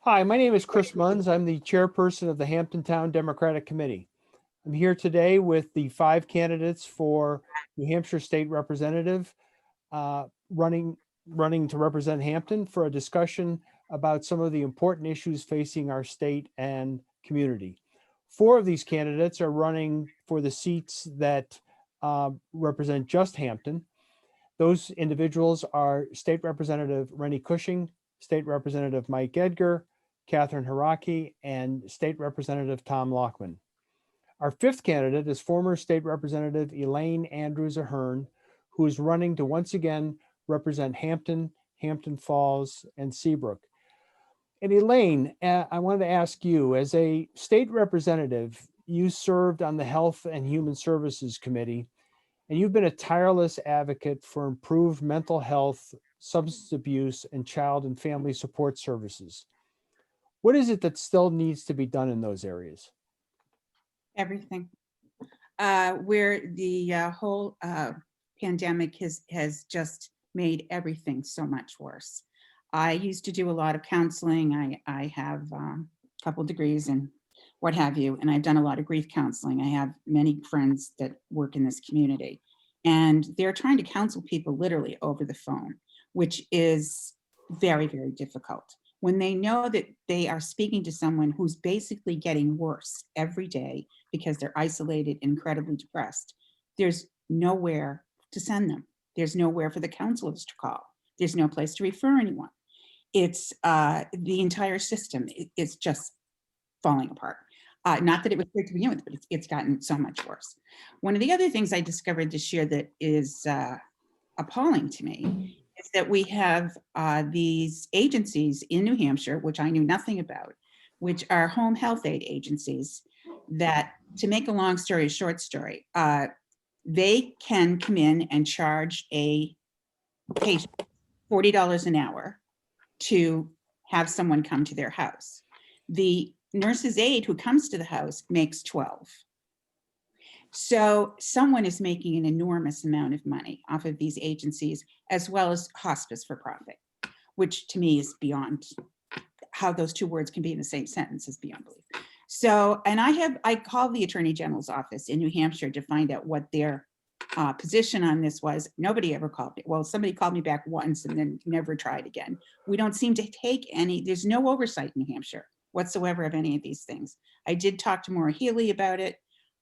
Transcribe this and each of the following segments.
Hi, my name is Chris Munns. I'm the chairperson of the Hampton Democratic Committee. I'm here today with the 5 candidates for New Hampshire State Representative uh, running to represent Hampton for a discussion about some of the important issues facing our state and community. 4 of these candidates are running for the seats that represent just Hampton. Those individuals are State Representative Renny Cushing, State Representative Mike Edgar, Katherine Harake, and State Representative Loughman. Our 5th candidate is former State Representative Elaine Ahearn, who is running to once again represent Hampton, Hampton Falls, and Seabrook. And Elaine, I wanted to ask you, as a state representative, you served on the Health and Human Services Committee, and you've been a tireless advocate for improved mental health, substance abuse, and child and family support services. What is it that still needs to be done in those areas? Everything. Where the whole pandemic has just made everything so much worse. I used to do a lot of counseling. I have a couple degrees and what have you, and I've done a lot of grief counseling. I have many friends that work in this community, and they're trying to counsel people literally over the phone, which is very, very difficult. When they know that they are speaking to someone who's basically getting worse every day because they're isolated, incredibly depressed, there's nowhere to send them. There's nowhere for the counselors to call. There's no place to refer anyone. It's the entire system is just falling apart. Not that it was great to begin with, but it's gotten so much worse. One of the other things I discovered this year that is appalling to me is that we have these agencies in New Hampshire, which I knew nothing about, which are home health aid agencies that, to make a long story a short story, they can come in and charge a patient $40 an hour to have someone come to their house. The nurse's aide who comes to the house makes $12. So someone is making an enormous amount of money off of these agencies, as well as hospice for profit, which to me is beyond, how those two words can be in the same sentence is beyond belief. So, and I called the Attorney General's office in New Hampshire to find out what their position on this was. Nobody ever called me. Well, somebody called me back once and then never tried again. We don't seem to take any, there's no oversight in New Hampshire whatsoever of any of these things. I did talk to Maura Healy about it,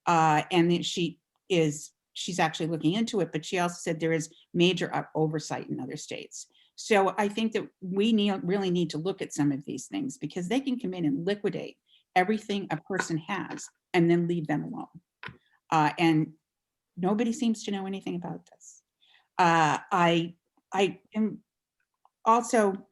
and that she's actually looking into it, but she also said there is major oversight in other states. So I think that we really need to look at some of these things, because they can come in and liquidate everything a person has and then leave them alone. And nobody seems to know anything about this. I am also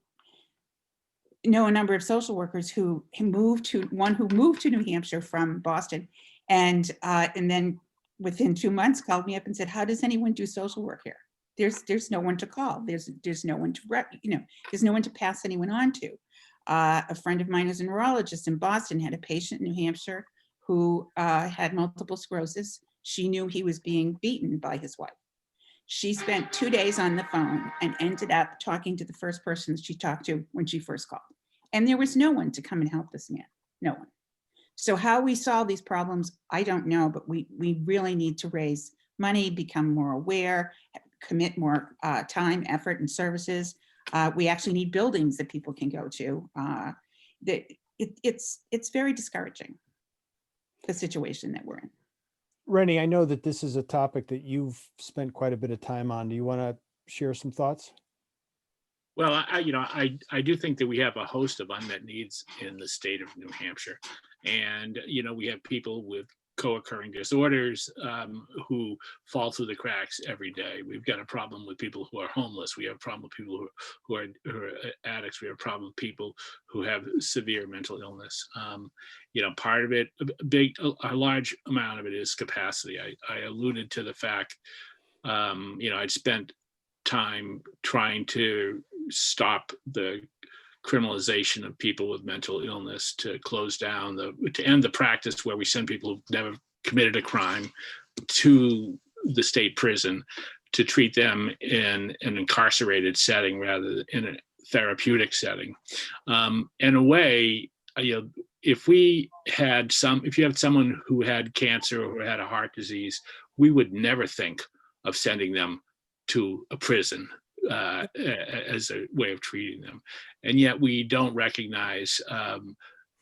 know a number of social workers who moved to New Hampshire from Boston, and then within 2 months called me up and said, how does anyone do social work here? There's no one to call. There's no one to, there's no one to pass anyone on to. A friend of mine is a neurologist in Boston, had a patient in New Hampshire who had multiple sclerosis. She knew he was being beaten by his wife. She spent 2 days on the phone and ended up talking to the first person that she talked to when she first called. And there was no one to come and help this man, no one. So how we solve these problems, I don't know, but we really need to raise money, become more aware, commit more time, effort, and services. We actually need buildings that people can go to. It's very discouraging, the situation that we're in. Renny, I know that this is a topic that you've spent quite a bit of time on. Do you want to share some thoughts? Well, I do think that we have a host of unmet needs in the state of New Hampshire. And, we have people with co-occurring disorders who fall through the cracks every day. We've got a problem with people who are homeless. We have a problem with people who are addicts. We have a problem with people who have severe mental illness. Part of it, a large amount of it is capacity. I alluded to the fact, I'd spent time trying to stop the criminalization of people with mental illness, to close down to end the practice where we send people who've never committed a crime to the state prison to treat them in an incarcerated setting rather than therapeutic setting. In a way, if you had someone who had cancer or who had a heart disease, we would never think of sending them to a prison as a way of treating them. And yet we don't recognize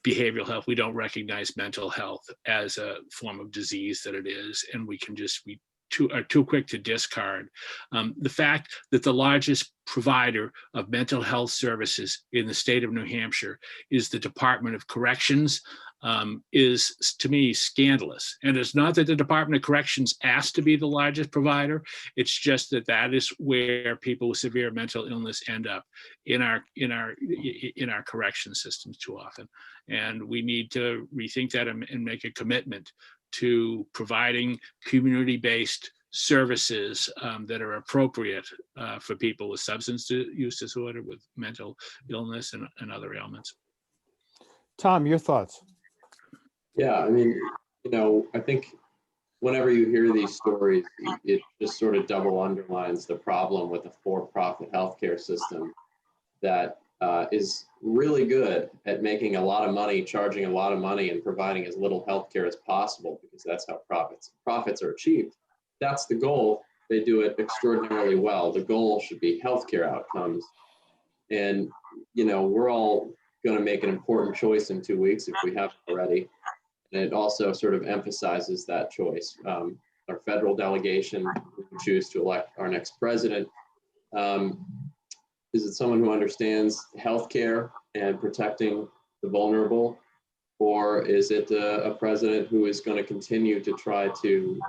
behavioral health. We don't recognize mental health as a form of disease that it is. And we are too quick to discard the fact that the largest provider of mental health services in the state of New Hampshire is the Department of Corrections is, to me, scandalous. And it's not that the Department of Corrections asked to be the largest provider. It's just that is where people with severe mental illness end up in our correction systems too often. And we need to rethink that and make a commitment to providing community-based services that are appropriate for people with substance use disorder, with mental illness and other ailments. Tom, your thoughts? Yeah, I mean, I think whenever you hear these stories, it just sort of double underlines the problem with a for-profit healthcare system that is really good at making a lot of money, charging a lot of money, and providing as little healthcare as possible, because that's how profits are achieved. That's the goal. They do it extraordinarily well. The goal should be healthcare outcomes. And, we're all going to make an important choice in 2 weeks if we haven't already. And it also sort of emphasizes that choice. Our federal delegation, we can choose to elect our next president. Is it someone who understands healthcare and protecting the vulnerable? Or is it a president who is going to continue to try to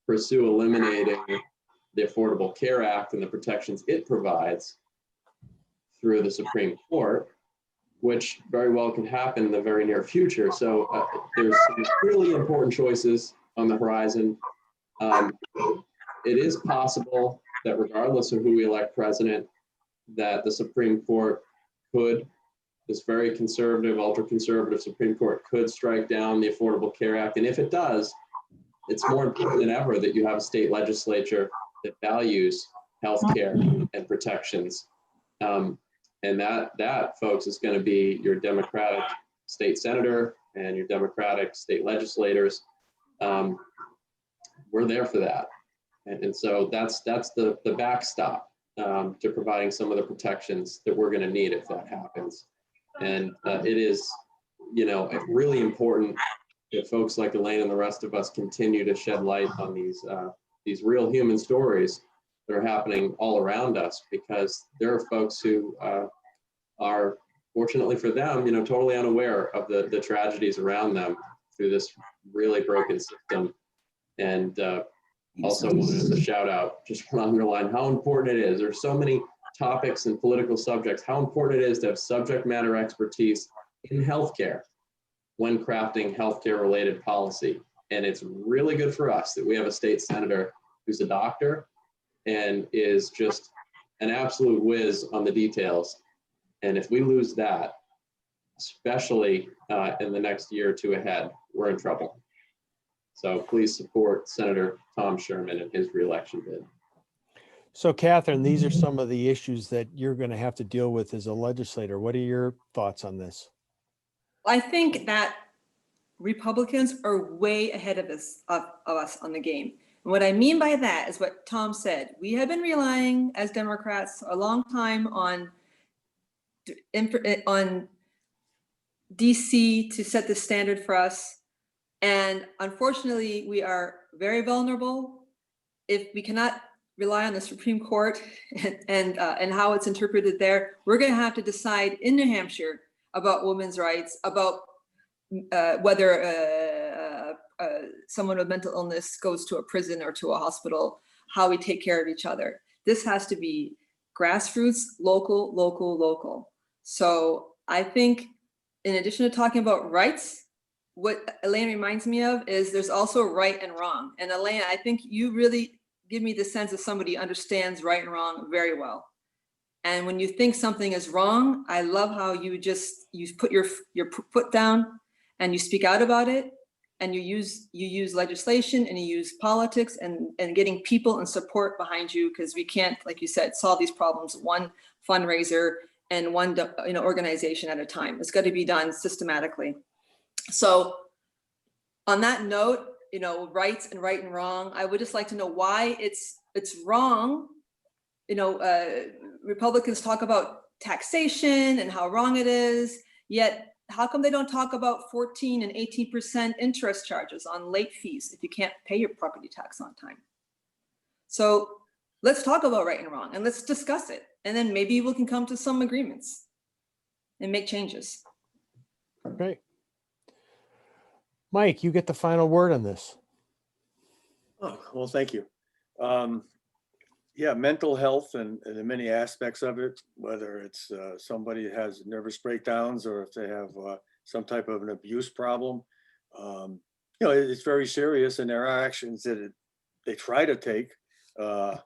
pursue eliminating the Affordable Care Act and the protections it provides through the Supreme Court, which very well can happen in the very near future? So there's some really important choices on the horizon. It is possible that regardless of who we elect president, that the Supreme Court this very conservative, ultra-conservative Supreme Court could strike down the Affordable Care Act. And if it does, it's more important than ever that you have a state legislature that values healthcare and protections. And that, folks, is going to be your Democratic state senator and your Democratic state legislators. We're there for that. And so that's the backstop to providing some of the protections that we're going to need if that happens. And it is, really important that folks like Elaine and the rest of us continue to shed light on these real human stories that are happening all around us, because there are folks who are, fortunately for them, totally unaware of the tragedies around them through this really broken system. And also wanted to shout out, just want to underline how important it is. There's so many topics and political subjects, how important it is to have subject matter expertise in healthcare when crafting healthcare related policy. And it's really good for us that we have a state senator who's a doctor and is just an absolute whiz on the details. And if we lose that, especially in the next year or two ahead, we're in trouble. So please support Senator Tom Sherman and his reelection bid. So Katherine, these are some of the issues that you're going to have to deal with as a legislator. What are your thoughts on this? I think that Republicans are way ahead of us on the game. And what I mean by that is what Tom said. We have been relying as Democrats a long time on DC to set the standard for us. And unfortunately, we are very vulnerable if we cannot rely on the Supreme Court and how it's interpreted there. We're going to have to decide in New Hampshire about women's rights, about whether someone with mental illness goes to a prison or to a hospital, how we take care of each other. This has to be grassroots, local. So I think in addition to talking about rights, what Elaine reminds me of is there's also right and wrong. And Elaine, I think you really give me the sense of somebody who understands right and wrong very well. And when you think something is wrong, I love how you put your foot down and you speak out about it, and you use legislation and you use politics and getting people and support behind you, because we can't, like you said, solve these problems one fundraiser and one organization at a time. It's got to be done systematically. So on that note, rights and right and wrong, I would just like to know why it's wrong. Republicans talk about taxation and how wrong it is, yet how come they don't talk about 14 and 18% interest charges on late fees if you can't pay your property tax on time? So let's talk about right and wrong and let's discuss it. And then maybe we can come to some agreements and make changes. Okay. Mike, you get the final word on this. Oh, well, thank you. Yeah, mental health and the many aspects of it, whether it's somebody has nervous breakdowns or if they have some type of an abuse problem, it's very serious, and there are actions that they try to take. I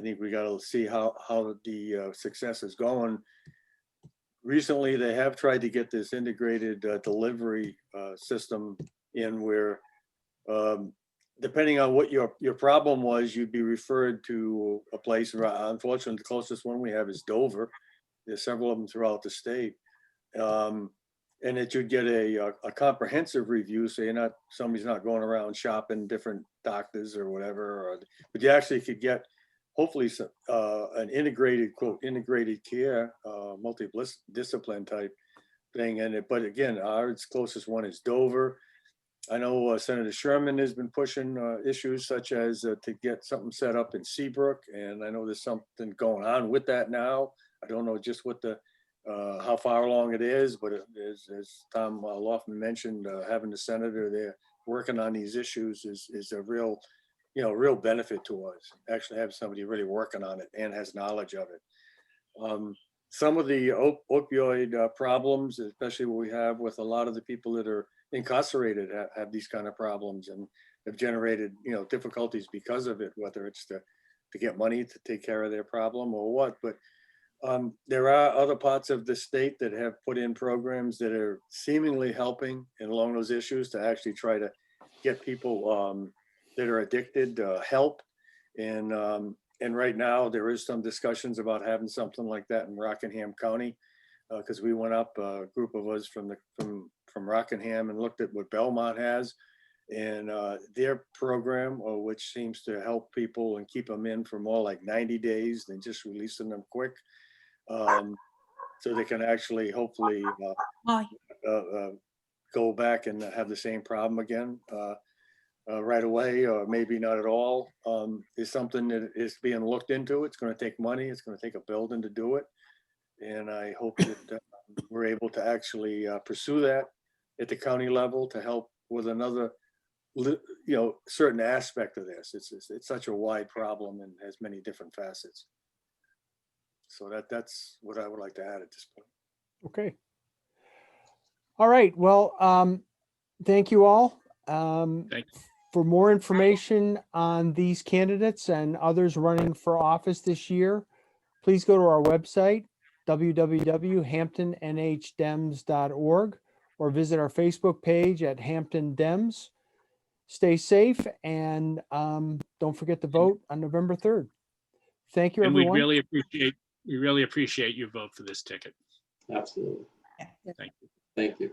think we got to see how the success is going. Recently, they have tried to get this integrated delivery system in where depending on what your problem was, you'd be referred to a place. Unfortunately, the closest one we have is Dover. There's several of them throughout the state. And that you'd get a comprehensive review, so somebody's not going around shopping different doctors or whatever, but you actually could get hopefully an integrated, quote, integrated care, multidiscipline type thing. But again, our closest one is Dover. I know Senator Sherman has been pushing issues such as to get something set up in Seabrook, and I know there's something going on with that now. I don't know just what how far along it is, but as Tom Loughman mentioned, having the senator there working on these issues is a real, real benefit to us. Actually, have somebody really working on it and has knowledge of it. Some of the opioid problems, especially what we have with a lot of the people that are incarcerated, have these kind of problems and have generated, difficulties because of it, whether it's to get money to take care of their problem or what. But there are other parts of the state that have put in programs that are seemingly helping and along those issues to actually try to get people that are addicted help. And right now there is some discussions about having something like that in Rockingham County, because we went up, a group of us from Rockingham, and looked at what Belmont has and their program, which seems to help people and keep them in for more like 90 days than just releasing them quick. So they can actually hopefully go back and have the same problem again right away, or maybe not at all. Is something that is being looked into. It's going to take money. It's going to take a building to do it. And I hope that we're able to actually pursue that at the county level to help with another, certain aspect of this. It's such a wide problem and has many different facets. So that's what I would like to add at this point. Okay. All right. Well, thank you all. Thank you. For more information on these candidates and others running for office this year, please go to our website, www.hamptonnhdems.org, or visit our Facebook page at Hampton Dems. Stay safe, and don't forget to vote on November 3rd. Thank you, And we everyone. really appreciate your vote for this ticket. Absolutely. Thank you. Thank you.